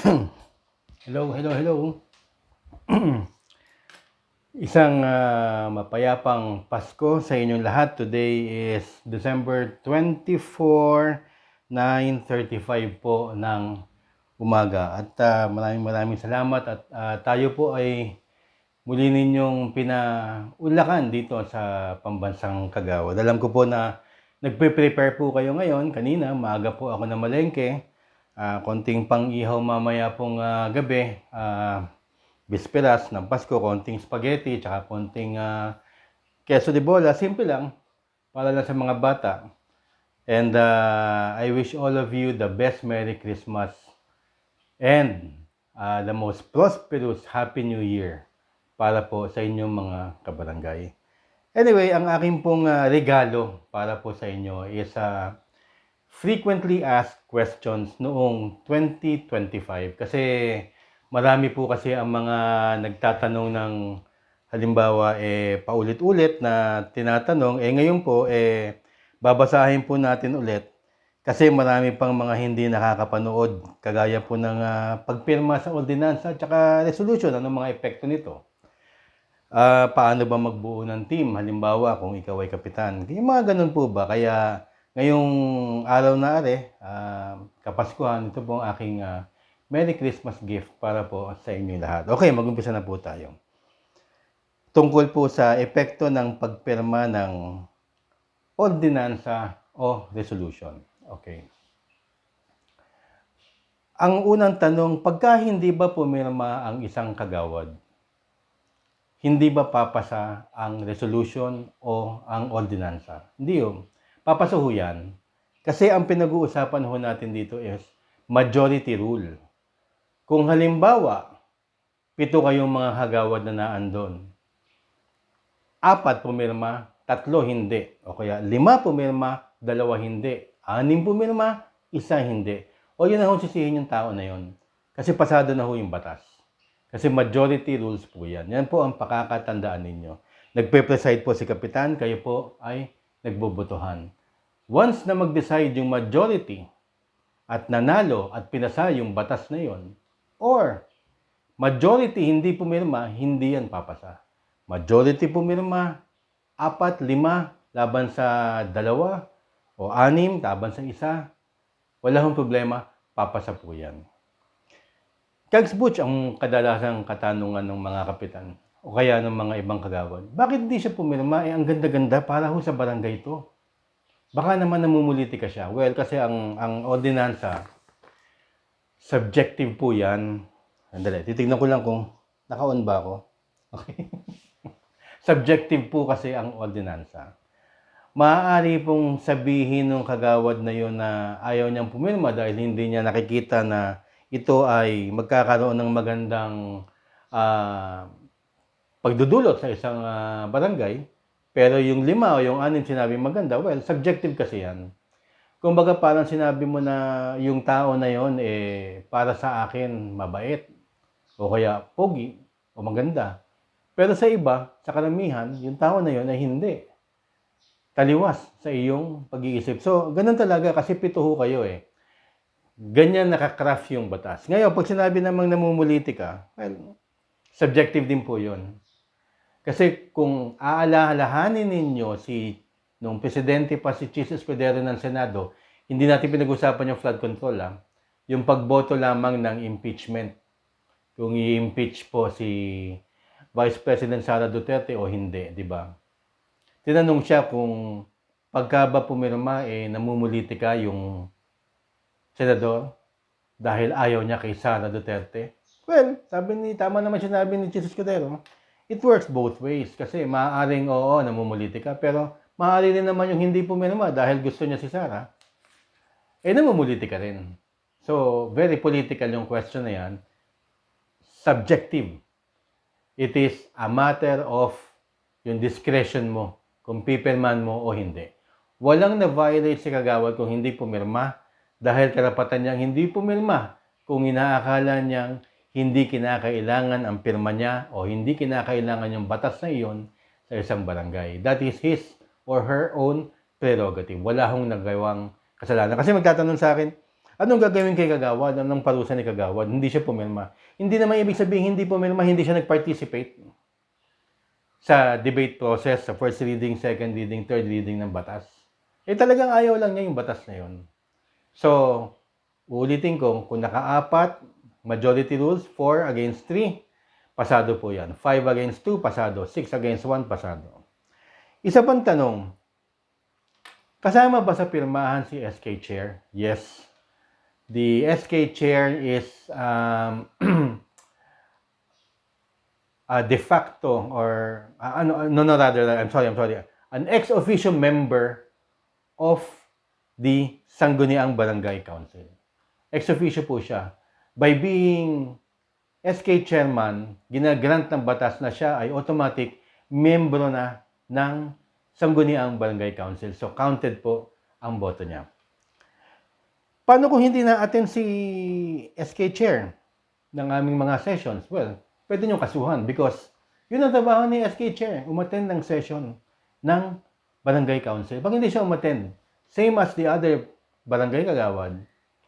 Hello, hello, hello. Isang mapayapang Pasko sa inyong lahat. Today is December 24, 9:35 po ng umaga. At maraming salamat at tayo po ay muli ninyong pinaunlakan dito sa pambansang Kagawad. Alam ko po na nagpe-prepare po kayo ngayon. Kanina, maaga po ako namalengke. Konting pang-ihaw mamaya pong gabi. Bisperas ng Pasko, konting spaghetti, tsaka konting queso de bola. Simple lang, para lang sa mga bata. And I wish all of you the best Merry Christmas and the most prosperous Happy New Year para po sa inyong mga kabarangay. Anyway, ang aking pong regalo para po sa inyo is frequently asked questions noong 2025. Kasi marami po kasi ang mga nagtatanong ng halimbawa paulit-ulit na tinatanong. Ngayon po babasahin po natin ulit kasi marami pang mga hindi nakakapanood kagaya po ng pagpirma sa ordinansa at saka resolution. Anong mga epekto nito? Paano ba magbuo ng team? Halimbawa, kung ikaw ay kapitan. Yung mga ganun po ba? Kaya ngayong araw na Kapaskuhan, ito po ang aking Merry Christmas gift para po sa inyo lahat. Okay, mag-umpisa na po tayo. Tungkol po sa epekto ng pagpirma ng ordinansa o resolution. Okay. Ang unang tanong, pagka hindi ba pumirma ang isang kagawad, hindi ba papasa ang resolution o ang ordinansa? Hindi yun. Papasa ho yan. Kasi ang pinag-uusapan ho natin dito is majority rule. Kung halimbawa, 7 kayong mga hagawad na naandon, 4 pumirma, 3 hindi. O kaya 5 pumirma, 2 hindi. 6 pumirma, 1 hindi. O yun na ho sisihin yung tao na yun. Kasi pasado na ho yung batas. Kasi majority rules po yan. Yan po ang pakakatandaan ninyo. Nagpe-preside po si Kapitan, kayo po ay nagbobotohan. Once na mag-decide yung majority at nanalo at pinasa yung batas na yon, or majority hindi pumirma, hindi yan papasa. Majority pumirma, 4, 5 laban sa 2, o 6 laban sa 1, wala hong problema, papasa po yan. Kags Butch ang kadalasang katanungan ng mga kapitan o kaya ng mga ibang kagawad. Bakit hindi siya pumirma? Ang ganda-ganda para ho sa barangay to. Baka naman namumuliti ka siya. Well, kasi ang ordinansa, subjective po yan. Andali, titignan ko lang kung naka-on ba ako. Okay. Subjective po kasi ang ordinansa. Maaari pong sabihin ng kagawad na yun na ayaw niyang pumirma dahil hindi niya nakikita na ito ay magkakaroon ng magandang pagdudulot sa isang barangay. Pero yung 5 o yung 6 sinabi maganda, well, subjective kasi yan. Kumbaga parang sinabi mo na yung tao na yon para sa akin mabait o kaya pogi o maganda. Pero sa iba, sa karamihan, yung tao na yon ay hindi. Taliwas sa iyong pag-iisip. So, ganun talaga kasi 7 ho kayo Ganyan nakakraft yung batas. Ngayon, pag sinabi namang namumuliti ka, well, subjective din po yun. Kasi kung aalalahanin ninyo nung presidente pa si Chis Escudero ng Senado, hindi natin pinag-usapan yung flood control, yung pagboto lamang ng impeachment. Kung i-impeach po si Vice President Sara Duterte o hindi, di ba? Tinanong siya kung pagka ba pumirma, namumuliti ka yung senador dahil ayaw niya kay Sara Duterte. Well, tama naman sinabi ni Chis Escudero, it works both ways. Kasi maaaring oo, namumuliti ka, pero maaari rin naman yung hindi pumirma dahil gusto niya si Sara. Namumuliti ka rin. So, very political yung question na yan. Subjective. It is a matter of yung discretion mo, kung pipirman mo o hindi. Walang na-violate si kagawad kung hindi pumirma dahil karapatan niyang hindi pumirma kung inaakala niyang hindi kinakailangan ang pirma niya o hindi kinakailangan yung batas na iyon sa isang barangay. That is his or her own prerogative. Wala hong nagawang kasalanan. Kasi magtatanong sa akin, Anong gagawin kay Kagawad? Anong parusa ni Kagawad? Hindi siya pumirma. Hindi naman ibig sabihin hindi pumirma, hindi siya nag-participate sa debate process, sa first reading, second reading, third reading ng batas. Talagang ayaw lang niya yung batas na yun. So, uulitin ko, kung naka-apat, majority rules, 4 against 3, pasado po yan. 5 against 2, pasado. 6 against 1, pasado. Isa pang tanong, kasama ba sa pirmahan si SK Chair? Yes. The SK Chair is de facto or an ex-officio member of the Sangguniang Barangay Council. Ex-officio po siya. By being SK Chairman, ginagrant ng batas na siya ay automatic membro na ng Sangguniang Barangay Council. So, counted po ang boto niya. Paano kung hindi na-attend si SK Chair ng aming mga sessions? Well, pwede nyo kasuhan because yun ang trabaho ni SK Chair, umattend ng session ng Barangay Council. Pag hindi siya umattend, same as the other barangay kagawad,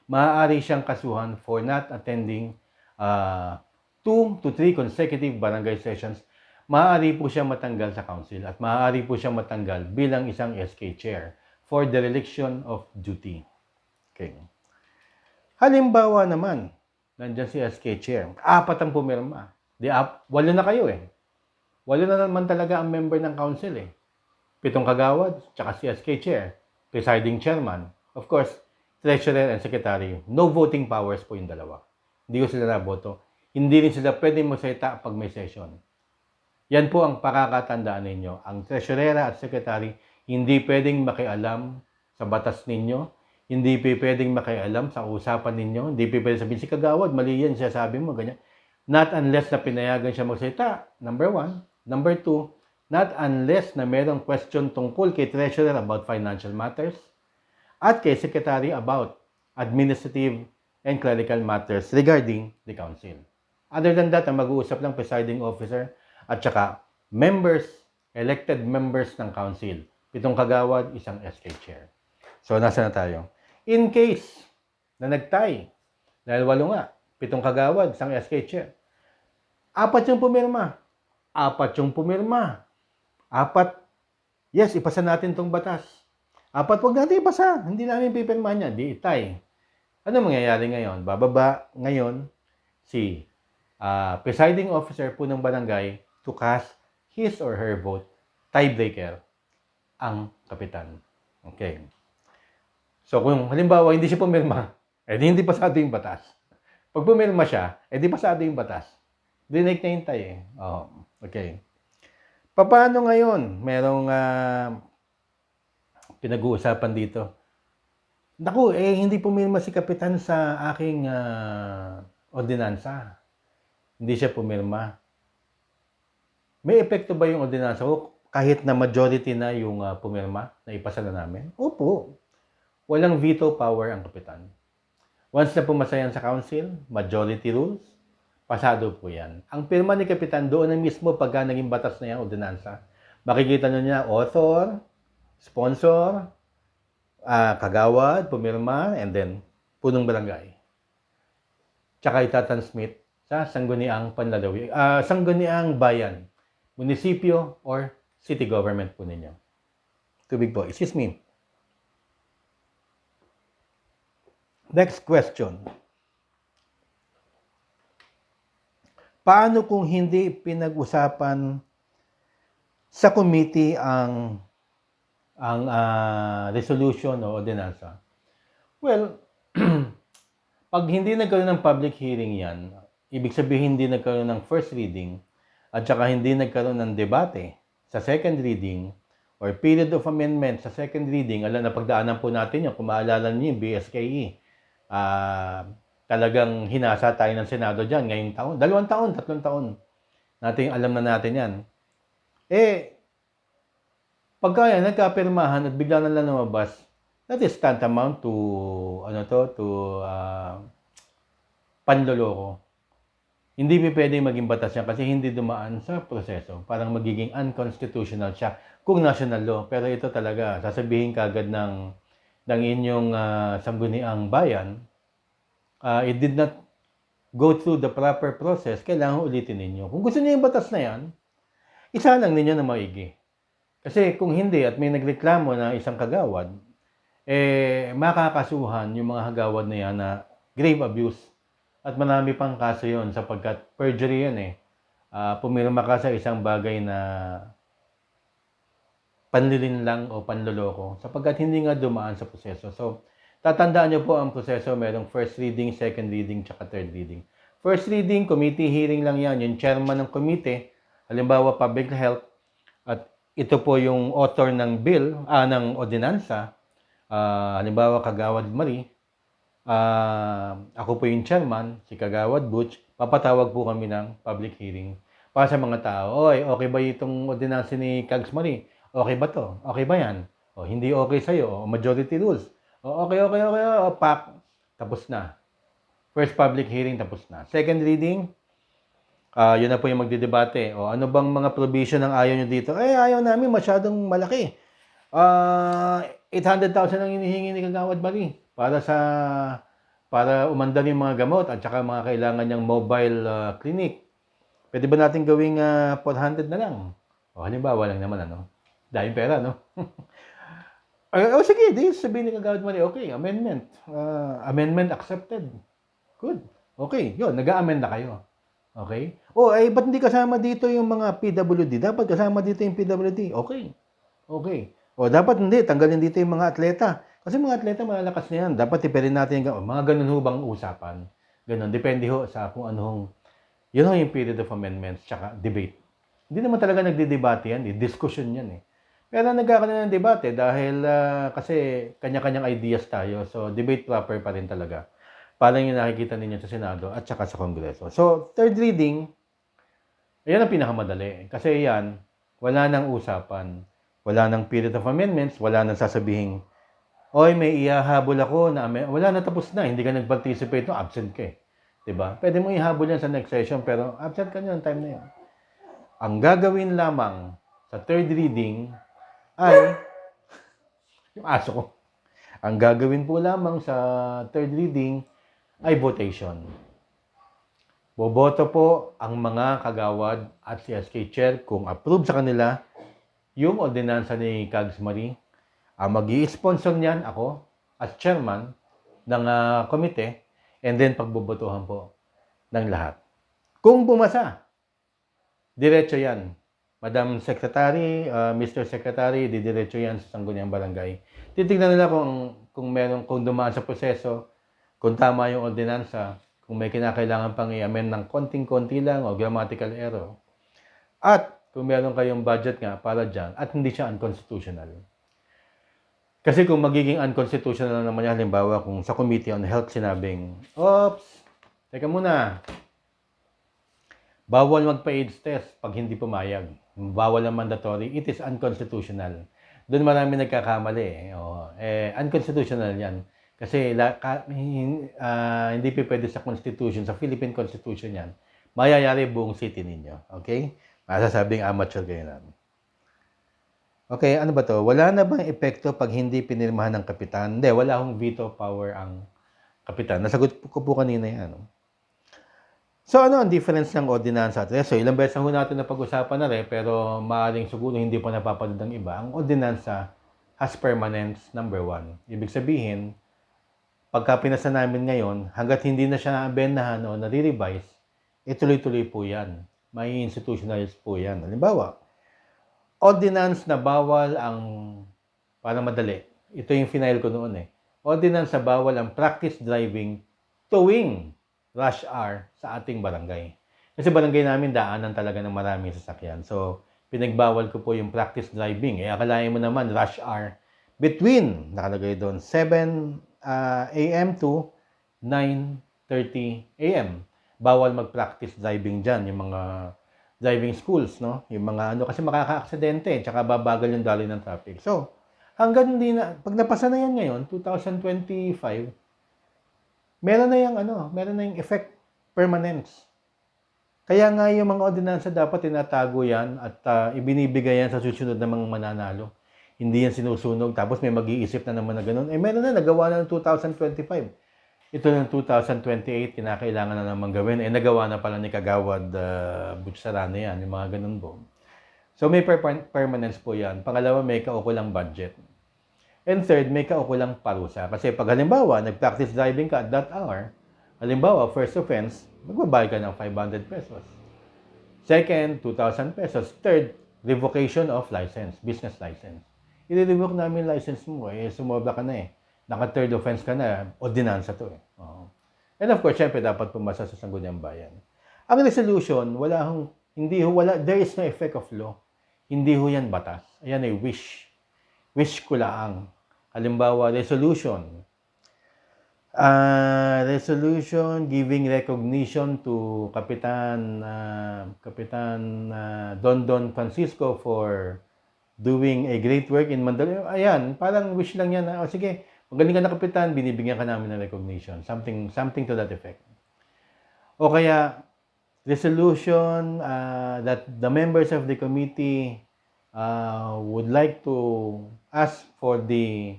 maaari siyang kasuhan for not attending 2 to 3 consecutive barangay sessions. Maaari po siyang matanggal sa council at maaari po siyang matanggal bilang isang SK Chair for dereliction of duty. Okay. Halimbawa naman, nandyan si SK Chair, 4 ang pumirma. 8 na kayo eh. 8 na naman talaga ang member ng council eh. 7 kagawad, tsaka si SK Chair, presiding chairman. Of course, treasurer and secretary. No voting powers po yung dalawa. Hindi ko sila naboto. Hindi rin sila pwedeng magsalita pag may session. Yan po ang pakakatandaan ninyo. Ang treasurera at secretary, hindi pwedeng makialam sa batas ninyo. Hindi pwedeng makialam sa usapan ninyo. Hindi pwedeng sabihin, si kagawad, mali yan, siya sabi mo, ganyan. Not unless na pinayagan siya magsalita, number 1. Number 2, not unless na mayroong question tungkol kay treasurer about financial matters at kay secretary about administrative and clerical matters regarding the council. Other than that, ang mag-uusap lang presiding officer at saka members, elected members ng council. 7 kagawad, isang SK Chair. So, nasa na tayo? In case na nag-tie, dahil 8 nga, 7 kagawad, isang SK Chair. 4 yung pumirma. 4 yung pumirma. 4, yes, ipasa natin tong batas. 4, wag natin ipasa. Hindi namin pipirmahan niya. Di itay. Ano mangyayari ngayon? Bababa ngayon si presiding officer po ng barangay to cast his or her vote. Tiebreaker ang kapitan. Okay. So kung halimbawa hindi siya pumirma, edi hindi pasado yung batas. Pag pumirma siya, edi pasado yung batas. Dinig na hintay eh. Oh, okay. Paano ngayon? Merong pinag-uusapan dito. Naku, hindi pumirma si Kapitan sa aking ordinansa. Hindi siya pumirma. May epekto ba yung ordinansa ko kahit na majority na yung pumirma na ipasa na namin? Opo. Walang veto power ang Kapitan. Once na pumasa yan sa council, majority rules, pasado po yan. Ang pirma ni Kapitan doon na mismo pagka naging batas na yan, ordinansa. Makikita nyo niya, author, sponsor, kagawad, pumirma, and then punong barangay. Tsaka itatransmit sa Sangguniang Panlalawi, Sangguniang Bayan, munisipyo or city government po ninyo. Tubig po, excuse me. Next question. Paano kung hindi pinag-usapan sa committee ang resolution o ordinansa? Well, pag hindi nagkaroon ng public hearing yan, ibig sabihin hindi nagkaroon ng first reading at saka hindi nagkaroon ng debate sa second reading or period of amendment sa second reading, alam na pagdaanan po natin yun, kung maalala niyo yung BSKE, talagang hinasa tayo ng Senado dyan ngayong taon. 2 taon, 3 taon. Alam na natin yan. Pagka yan, nagkapirmahan at bigla na lang lumabas, that is tantamount to, panloloko. Hindi pwede maging batas yan kasi hindi dumaan sa proseso. Parang magiging unconstitutional siya kung national law. Pero ito talaga, sasabihin kagad ng inyong sangguniang bayan, it did not go through the proper process, kailangan ulitin ninyo. Kung gusto niyo yung batas na yan, isa lang ninyo na maigi. Kasi kung hindi at may nagreklamo na isang kagawad, makakasuhan yung mga kagawad na yan na grave abuse. At marami pang kaso yon sapagkat perjury yan eh. Pumirma ka sa isang bagay na panlilin lang o panloloko sapagkat hindi nga dumaan sa proseso. So, tatandaan nyo po ang proseso, merong first reading, second reading, tsaka third reading. First reading, committee hearing lang yan. Yung chairman ng committee, halimbawa public health, at ito po yung author ng bill, ng ordinansa, halimbawa Kagawad Marie, ako po yung chairman, si Kagawad Butch, papatawag po kami ng public hearing para sa mga tao. Oy, okay ba itong ordinansa ni Kags Marie? Okay ba to? Okay ba yan? O hindi okay sa'yo? O majority rules? O okay. O pak. Tapos na. First public hearing, tapos na. Second reading, yun na po yung magdidebate. O ano bang mga provision ang ayaw nyo dito? Ayaw namin, masyadong malaki. 800,000 ang hinihingi ni Kagawad Marie para umandar yung mga gamot at saka mga kailangan niyang mobile clinic. Pwede ba natin gawing 400 na lang? O halimbawa lang naman, ano? Dahil pera, no? Sige, di sabihin ni Kagawad Marie, okay, amendment. Amendment accepted. Good. Okay, yun, nag-a-amend na kayo. Okay? Ba't hindi kasama dito yung mga PWD? Dapat kasama dito yung PWD. Okay. Dapat hindi, tanggalin dito yung mga atleta. Kasi mga atleta, malalakas na yan. Dapat iperin natin yung mga ganun ho bang usapan. Ganun, depende ho sa kung anong, yun ho yung period of amendments, tsaka debate. Hindi naman talaga nagdidebate yan, discussion yan eh. Pero nagkakaroon ng debate dahil kasi kanya-kanyang ideas tayo. So, debate proper pa rin talaga. Parang yung nakikita ninyo sa Senado at saka sa Kongreso. So, third reading, ayan ang pinakamadali. Kasi yan, wala nang usapan. Wala nang period of amendments. Wala nang sasabihin, oy, may ihahabol ako na wala na, tapos na. Hindi ka nag-participate, no? Absent ka eh. Diba? Pwede mo ihabol yan sa next session, pero absent ka nyo ng time na yan. Ang gagawin lamang sa third reading ay, yung aso ko, ang gagawin po lamang sa third reading ay votation. Boboto po ang mga kagawad at si SK Chair kung approve sa kanila yung ordinansa ni Kags Marie. Ang mag-i-sponsor niyan ako as chairman ng komite, and then pagbobotohan po ng lahat. Kung bumasa, diretso yan. Madam Secretary, Mr. Secretary, didiretso yan sa Sangguniang Barangay. Titignan nila kung dumaan sa proseso, kung tama yung ordinansa, kung may kinakailangan pang i-amend ng konting-konti lang o grammatical error. At kung meron kayong budget nga para dyan at hindi siya unconstitutional. Kasi kung magiging unconstitutional naman yan, halimbawa kung sa Committee on Health sinabing, oops, teka muna, bawal magpa-AIDS test pag hindi pumayag. Bawal ang mandatory. It is unconstitutional. Doon marami nagkakamali. Unconstitutional yan. Kasi hindi pwede sa Constitution, sa Philippine Constitution yan. Mayayari buong city ninyo. Okay? Masasabing amateur kayo na. Okay, ano ba to? Wala na bang epekto pag hindi pinirmahan ng kapitan? Hindi, wala akong veto power ang kapitan. Nasagot ko po kanina yan. So, ano ang difference ng ordinansa at reso? Ilang beses na natin na pag-usapan na rin, pero maaaring siguro hindi pa napapanood ng iba. Ang ordinansa has permanence, number 1. Ibig sabihin, pagka pinasa namin ngayon, hanggat hindi na siya naabendahan o nare-revise, tuloy-tuloy po yan. May institutionalize po yan. Halimbawa, ordinance na bawal ang, para madali, ito yung final ko noon eh. Ordinance na bawal ang practice driving tuwing rush hour sa ating barangay. Kasi barangay namin daanan talaga ng maraming sasakyan. So, pinagbawal ko po yung practice driving. Akalain mo naman, rush hour between, nakalagay doon, 7 a.m. to 9:30 a.m. Bawal mag-practice driving dyan, yung mga driving schools, no? Yung mga kasi makaka-aksidente, tsaka babagal yung daloy ng traffic. So, hanggang hindi na, pag napasa na yan ngayon, 2025, meron na yung effect permanence. Kaya nga yung mga ordinansa dapat tinatago yan at ibinibigay yan sa susunod na mga mananalo. Hindi yan sinusunog tapos may mag-iisip na naman na ganun. Meron na, nagawa na ng 2025. ito ng 2028, kinakailangan na naman gawin. Nagawa na pala ni Kagawad Butcharano yan, yung mga ganun po. So, may permanence po yan. Pangalawa, may kaukulang budget. And third, may kaukulang parusa. Kasi pag halimbawa, nag-practice driving ka at that hour, halimbawa, first offense, magbabayad ka ng 500 pesos. Second, 2,000 pesos. Third, revocation of license, business license. I-revoke namin license mo, sumobra ka na Naka-third offense ka na, ordinansa to And of course, syempre, dapat pumasa sa Sangguniang Bayan. Ang resolution, there is no effect of law. Hindi ho yan batas. Ayan ay wish. Wish ko lang. Halimbawa, resolution giving recognition to Kapitan Dondon Francisco for doing a great work in Mandaluyong. Ayan, parang wish lang yan. Sige, magaling ka na Kapitan, binibigyan ka namin ng recognition. Something to that effect. O kaya, resolution that the members of the committee would like to ask for 4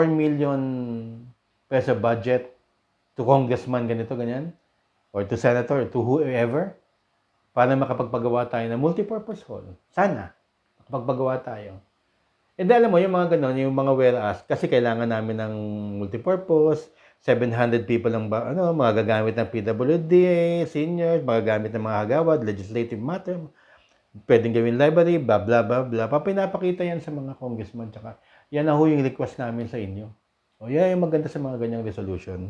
million peso budget to congressman ganito, ganyan, or to senator, to whoever, para makapagpagawa tayo ng multipurpose hall. Sana, makapagpagawa tayo. And alam mo, yung mga ganon, yung mga whereas, kasi kailangan namin ng multipurpose, 700 people ang mga gagamit ng PWD, seniors, mga gagamit ng mga hagawad, legislative matter, pwedeng gawin library, blah, blah, blah, blah. Pinapakita yan sa mga congressman, tsaka yan na ho yung request namin sa inyo. O yan yung maganda sa mga ganyang resolution.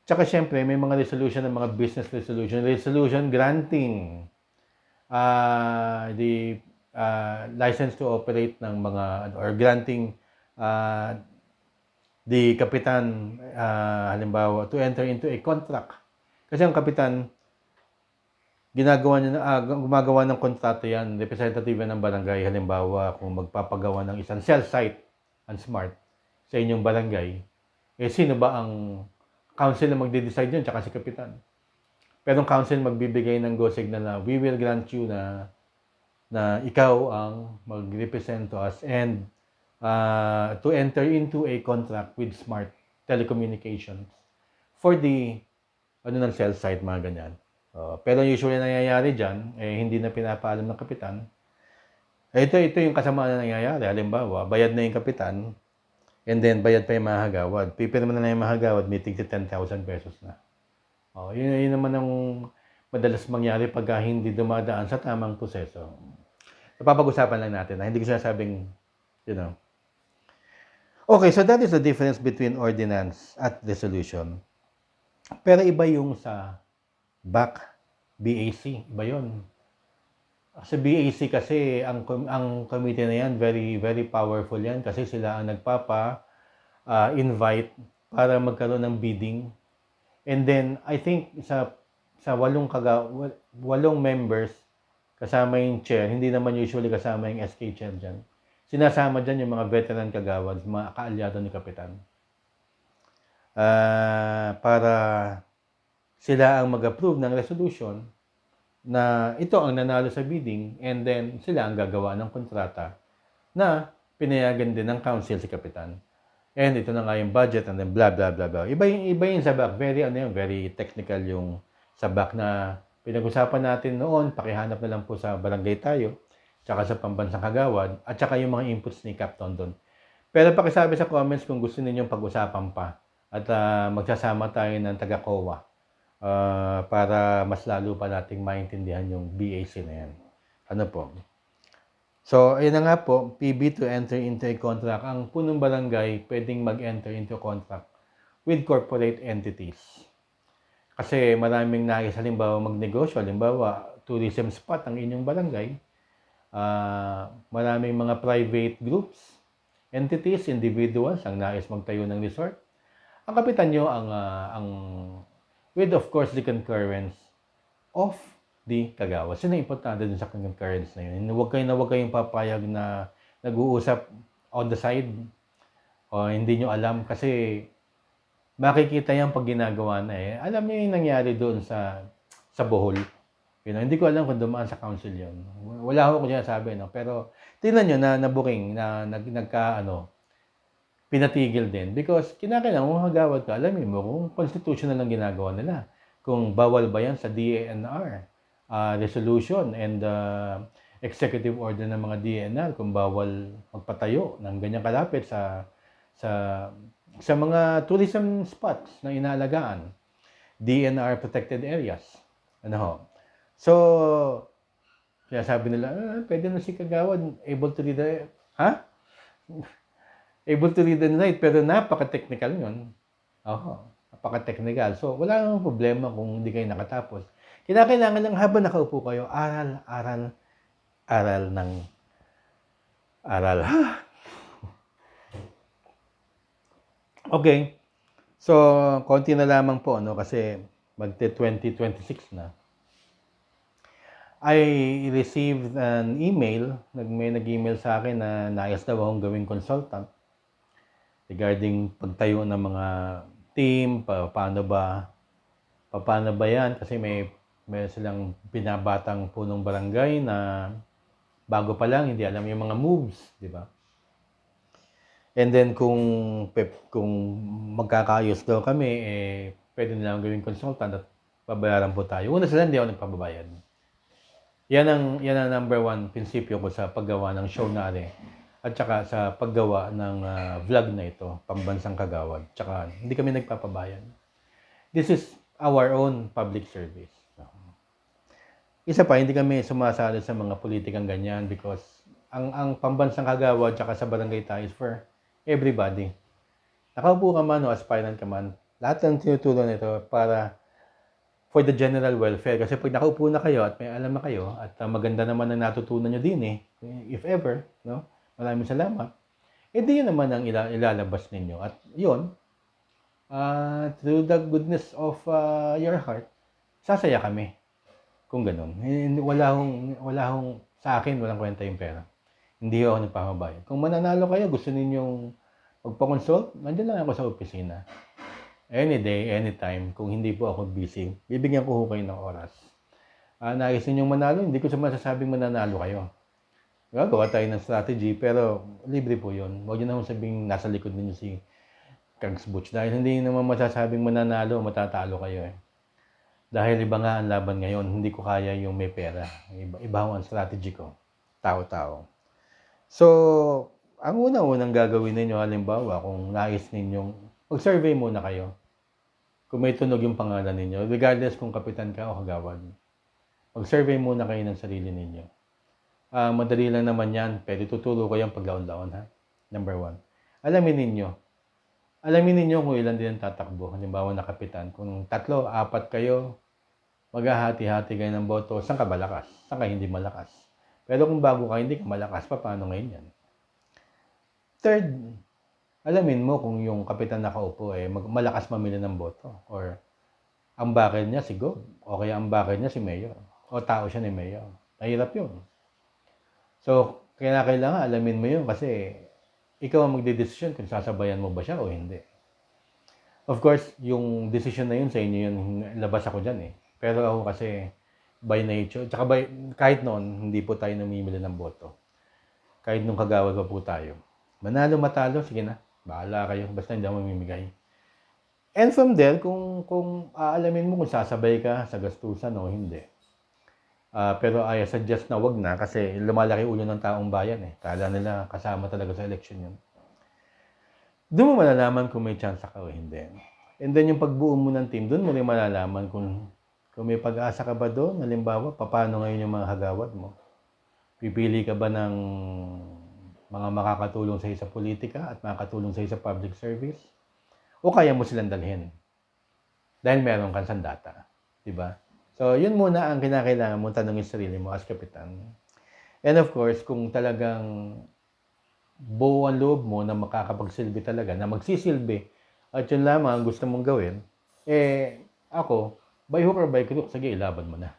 Tsaka syempre, may mga resolution ng mga business resolution granting the license to operate ng mga, or granting the kapitan, halimbawa, to enter into a contract. Kasi ang kapitan, gumagawa ng kontrato yan, representative ng barangay, halimbawa, kung magpapagawa ng isang cell site and smart sa inyong barangay, sino ba ang council na magde-decide yun, tsaka si kapitan. Pero ang council magbibigay ng go signal na we will grant you na ikaw ang mag-represent to us and to enter into a contract with Smart Telecommunications for the cell site, mga ganyan. Pero usually nangyayari dyan, hindi na pinapaalam ng kapitan. Ito yung kasamaan na nangyayari. Halimbawa, bayad na yung kapitan, and then bayad pa yung mga hagawad. Pipirma na yung mga hagawad, may tig 10,000 pesos na. Yun naman ang madalas mangyari pagka hindi dumadaan sa tamang proseso. Napapag-usapan lang natin. Hindi ko sinasabing, Okay, so that is the difference between ordinance at resolution. Pero iba yung sa BAC. Iba yun. Sa BAC kasi, ang committee na yan, very, very powerful yan kasi sila ang invite para magkaroon ng bidding. And then, I think sa 8 members, kasama yung chair, hindi naman usually kasama yung SK chair dyan. Sinasama dyan yung mga veteran kagawad, mga kaalyado ni Kapitan. Para sila ang mag-approve ng resolution na ito ang nanalo sa bidding, and then sila ang gagawa ng kontrata na pinayagan din ng council si Kapitan. And ito na nga yung budget, and then blah, blah, blah, blah. Iba yung sa back. Very technical yung sa back na pinag-usapan natin noon. Pakihanap na lang po sa barangay tayo, tsaka sa Pambansang Kagawad, at tsaka yung mga inputs ni Cap Dondon. Pero pakisabi sa comments kung gusto ninyong pag-usapan pa, at magsasama tayo ng taga-COA para mas lalo pa nating maintindihan yung BAC na yan. So, ayun na nga po, PB to enter into a contract. Ang punong barangay pwedeng mag-enter into contract with corporate entities. Kasi maraming nais, halimbawa, magnegosyo. Halimbawa, tourism spot ang inyong barangay. Maraming mga private groups, entities, individuals ang nais magtayo ng resort. Ang kapitan nyo with of course the concurrence of the kagawad. Sino importante dun sa concurrence na yun? Huwag kayong papayag na nag-uusap on the side o hindi nyo alam kasi makikita yan pag ginagawa na Alam nyo yung nangyari doon sa Bohol. Hindi ko alam kung dumaan sa council yun. Wala ako kung sinasabi, no? Pero tingnan nyo na booking, na pinatigil din because kinakailangan kung hagawad ka, alamin mo kung constitutional ang ginagawa nila. Kung bawal ba yan sa DENR resolution and executive order ng mga DENR, kung bawal magpatayo ng ganyang kalapit sa sa mga tourism spots na inaalagaan, DNR protected areas. Ano ho? So, kaya sabi nila, pwede na si Kagawad able to read the, able to read and write, pero napaka-technical yun. Napaka-technical. So, wala namang problema kung hindi kayo nakatapos. Kinakailangan lang habang nakaupo kayo, aral ng aral. Okay. So, konti na lamang po, kasi magte-2026 na. I received an email, may nag-email sa akin na nais daw akong gawing consultant regarding pagtayo ng mga team, paano ba yan, kasi may silang binabatang punong barangay na bago pa lang, hindi alam yung mga moves, di ba? And then kung magkakaayos daw kami, pwede nilang gawing consultant at babayaran po tayo. Una sila, hindi ako nagpababayad. Yan ang number one prinsipyo ko sa paggawa ng show na at saka sa paggawa ng vlog na ito, Pambansang Kagawad. Tsaka hindi kami nagpapabayad. This is our own public service. Isa pa, hindi kami sumasali sa mga politikang ganyan because ang Pambansang Kagawad tsaka sa barangay tayo is for everybody. Nakaupo ka man o aspirant ka man, lahat ng tinutulong nito para for the general welfare. Kasi pag nakaupo na kayo at may alam na kayo at maganda naman ang natutunan nyo din if ever, maraming salamat, di yun naman ang ilalabas ninyo. At yun, through the goodness of your heart, sasaya kami. Kung ganun. Wala hong sa akin, walang kwenta yung pera. Hindi ako nagpapabayad. Kung mananalo kayo, gusto ninyong magpa-consult, nandiyan lang ako sa opisina. Any day, anytime, kung hindi po ako busy, bibigyan ko kayo ng oras. Nais ninyong manalo, hindi ko masasabing mananalo kayo. Gagawa tayo ng strategy, pero libre po yun. Huwag nyo naman sabing nasa likod ninyo si Kags Butch. Dahil hindi naman masasabing mananalo, matatalo kayo Dahil iba nga ang laban ngayon, hindi ko kaya yung may pera. Iba ang strategy ko. Tao-tao. So, ang unang gagawin ninyo, halimbawa, kung nais ninyong mag-survey muna kayo. Kung may tunog yung pangalan ninyo, regardless kung kapitan ka o kagawad. Mag-survey muna kayo ng sarili ninyo. Madali lang naman yan, pero tuturo ko yung paglaon-laon, Number 1. Alamin ninyo kung ilan din ang tatakbo. Halimbawa na kapitan. Kung 3, 4 kayo, maghahati-hati kayo ng boto. Saan ka malakas? Saan ka hindi malakas? Pero kung bago ka, hindi ka malakas, paano ngayon yan? 3, alamin mo kung yung kapitan nakaupo malakas mamili ng boto. Or ang bakil niya si Gob. O kaya ang bakil niya si Mayor. O tao siya ni Mayor. Mahirap yun. So, kailangan alamin mo yun kasi ikaw ang magdedesisyon kung sasabayan mo ba siya o hindi. Of course, yung decision na yun sa inyo yun, labas ako dyan Pero ako kasi by nature, tsaka kahit noon, hindi po tayo namimili ng boto. Kahit nung kagawad pa po tayo. Manalo, matalo, sige na. Bahala kayo, basta hindi ako mamimigay. And from there, kung aalamin mo kung sasabay ka sa gastusan o hindi. Pero I suggest na wag na kasi lumalaki ulo ng taong bayan Kala nila kasama talaga sa election yun. Doon mo malalaman kung may chance ka o hindi. And then yung pagbuo mo ng team, doon mo rin malalaman kung may pag-asa ka ba doon. Halimbawa, paano ngayon yung mga hagawad mo? Pipili ka ba ng mga makakatulong sa sa politika at makakatulong sa sa public service? O kaya mo silang dalhin? Dahil meron kang sandata. Diba? So, yun muna ang kinakailangan mo tanongin sarili mo as kapitan. And of course, kung talagang buo ang loob mo na makakapagsilbi talaga, na magsisilbi, at yun lamang ang gusto mong gawin, ako, by hook or by crook, sige, ilaban mo na.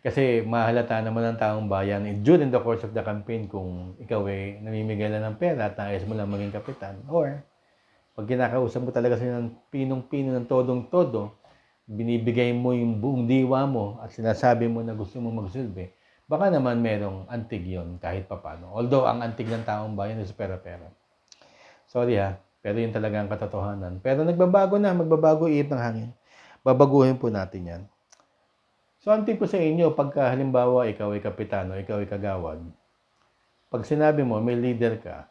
Kasi mahalata naman ng taong bayan during the course of the campaign kung ikaw namimigay lang ng pera at nais mo lang maging kapitan. Or, pag kinakausap mo talaga sila ng pinong-pino ng todong-todo, binibigay mo yung buong diwa mo at sinasabi mo na gusto mo magsilbi, baka naman merong antig yun kahit papano. Although, ang antig ng taong bayan is pera-pera. Sorry ha, pero yun talaga ang katotohanan. Pero nagbabago na, magbabago ihip ng hangin. Babaguhin po natin yan. So, ang tip ko sa inyo, pagka halimbawa ikaw ay kapitano, ikaw ay kagawad, pag sinabi mo may leader ka,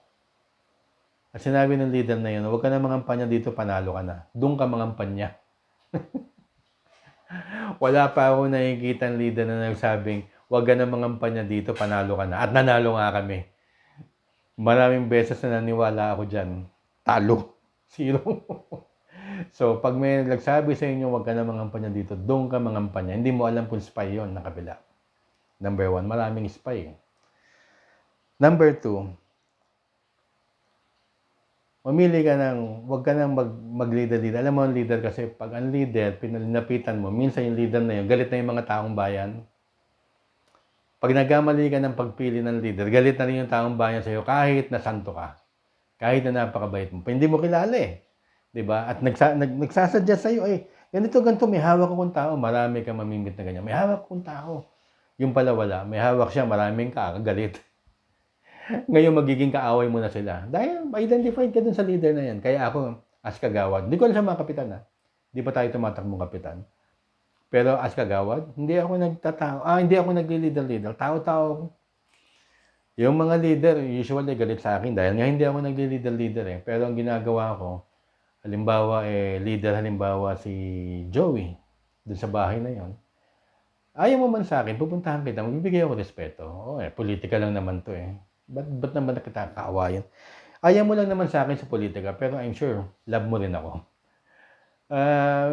at sinabi ng leader na yun, huwag ka na mangampanya dito, panalo ka na. Doon ka mangampanya. Wala pa ako nakikita ng leader na nagsabing, huwag ka na mangampanya dito, panalo ka na. At nanalo nga kami. Maraming beses na naniwala ako dyan. Talo. Zero. So, pag may nagsabi sa inyo, huwag ka na mangampanya dito, doon ka mangampanya. Hindi mo alam kung spy yon na kabila. Number 1, maraming spy. Number 2, mamili ka ng, huwag ka nang mag-leader. Alam mo ang leader kasi, pag ang leader, pinalinapitan mo, minsan yung leader na yun, galit na yung mga taong bayan. Pag nagkamali ka ng pagpili ng leader, galit na rin yung taong bayan sa'yo kahit na santo ka. Kahit na napakabait mo. Hindi mo kilala eh. Diba? At nagsasadya sa'yo, ganito, may hawak akong tao. Marami kang mamimit na ganyan. May hawak akong tao. Yung pala wala. May hawak siya, maraming galit. Ngayon magiging kaaway mo na sila. Dahil identified ka dun sa leader na yan. Kaya ako, as kagawad, hindi ko alam sa mga kapitan ha. Hindi pa tayo tumatakbong kapitan. Pero as kagawad, hindi ako nagle-leader. Tao-tao. Yung mga leader, usually galit sa akin dahil nga hindi ako nagle-leader eh. Pero ang ginagawa ko, halimbawa si Joey, dun sa bahay na yon. Ayaw mo man sa akin, pupuntahan kita, magbibigay ako respeto. Politika lang naman to eh. Ba't naman kita kaawayan? Ayaw mo lang naman sa akin sa politika, pero I'm sure, love mo rin ako.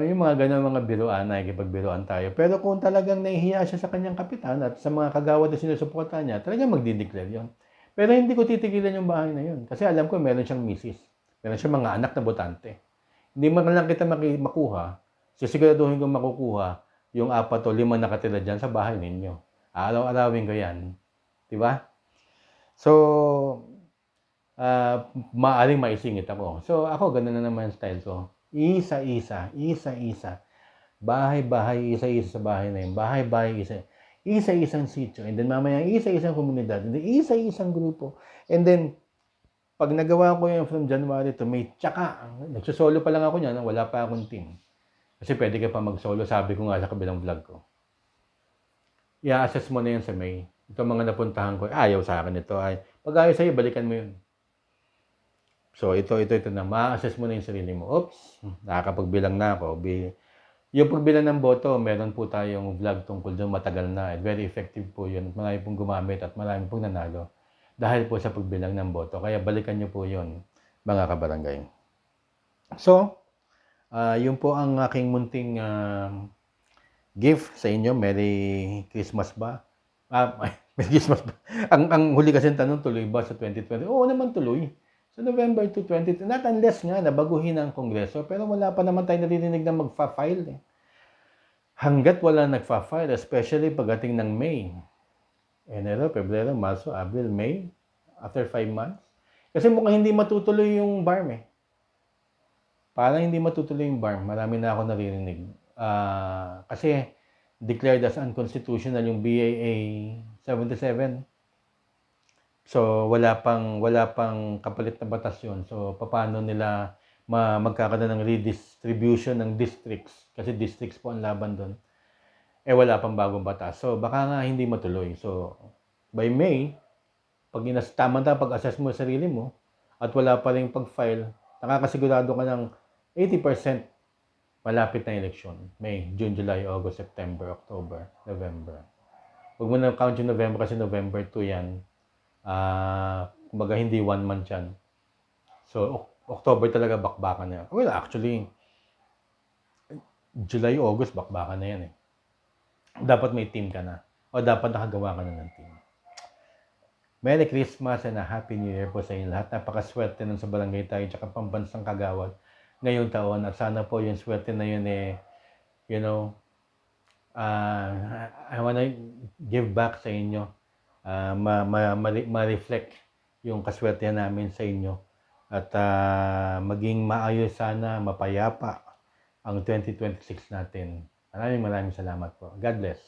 Yung mga ganun mga biruan, nakikipagbiruan tayo. Pero kung talagang nahihiya siya sa kanyang kapitan at sa mga kagawad na sinusuporta niya, talagang magdideclare yun. Pero hindi ko titigilan yung bahay na yun. Kasi alam ko meron siyang misis. Meron siyang mga anak na botante. Hindi man lang kita makuha, sisiguraduhin ko makukuha yung 4 o 5 nakatira dyan sa bahay ninyo. Araw-arawin ko yan. Diba? So, maaring maisingit ako. So, ako, ganun na naman style ko. Isa-isa. Bahay-bahay, isa-isa sa bahay na yun. Bahay-bahay, isa-isang sitio. And then mamaya, isa-isang komunidad. And then isa-isang grupo. And then, pag nagawa ko yun from January to May, tsaka, nagsusolo pa lang ako niyan, wala pa akong team. Kasi pwede ka pa mag-solo, sabi ko nga sa kabilang vlog ko. I-assess mo na yun sa May. Ito mga napuntahan ko, ayaw sa akin ito. Pag ayaw sa'yo, balikan mo yun. So, ito na. Ma-assess mo na yung sarili mo. Oops, nakakapagbilang na ako. Yung pagbilang ng boto, meron po tayong vlog tungkol doon. Matagal na. Very effective po yun. Marami pong gumamit at marami pong nanalo. Dahil po sa pagbilang ng boto. Kaya balikan nyo po yun, mga kabarangay. So, yun po ang aking munting gift sa inyo. Merry Christmas ba? Merry Christmas ba? Ang huli kasi tanong, tuloy ba sa 2020? Oo naman tuloy. Sa November 2, 2020, not unless nga nabaguhin ang Kongreso, pero wala pa naman tayo naririnig na magfa-file eh. Hanggat wala nagfa-file, especially pagdating ng May, Enero, Pebrero, Marso, Abril, May, after 5 months. Kasi mukhang hindi matutuloy yung BARM eh. Parang hindi matutuloy yung BARM, marami na ako naririnig. Kasi declared as unconstitutional yung BAA 77. So, wala pang kapalit na batas yun. So, paano nila magkakaroon ng redistribution ng districts? Kasi districts po ang laban doon. Wala pang bagong batas. So, baka nga hindi matuloy. So, by May, tama pag-assess mo sa sarili mo, at wala pa rin pag-file, nakakasigurado ka ng 80% malapit na eleksyon. May, June, July, August, September, October, November. Huwag mo na count yung November kasi November 2 yan. Kumbaga hindi 1 month yan. So, October talaga bakbakan na yan. Well, actually, July, August, bakbakan na yan eh. Dapat may team ka na. O dapat nakagawa ka na ng team. Merry Christmas and a Happy New Year po sa inyo lahat. Napakaswerte nun sa barangay tayo tsaka pambansang kagawad ngayong taon. At sana po yung swerte na yun I wanna give back sa inyo. Ma-reflect yung kaswertehan namin sa inyo at maging maayos sana, mapayapa ang 2026 natin. Maraming salamat po. God bless.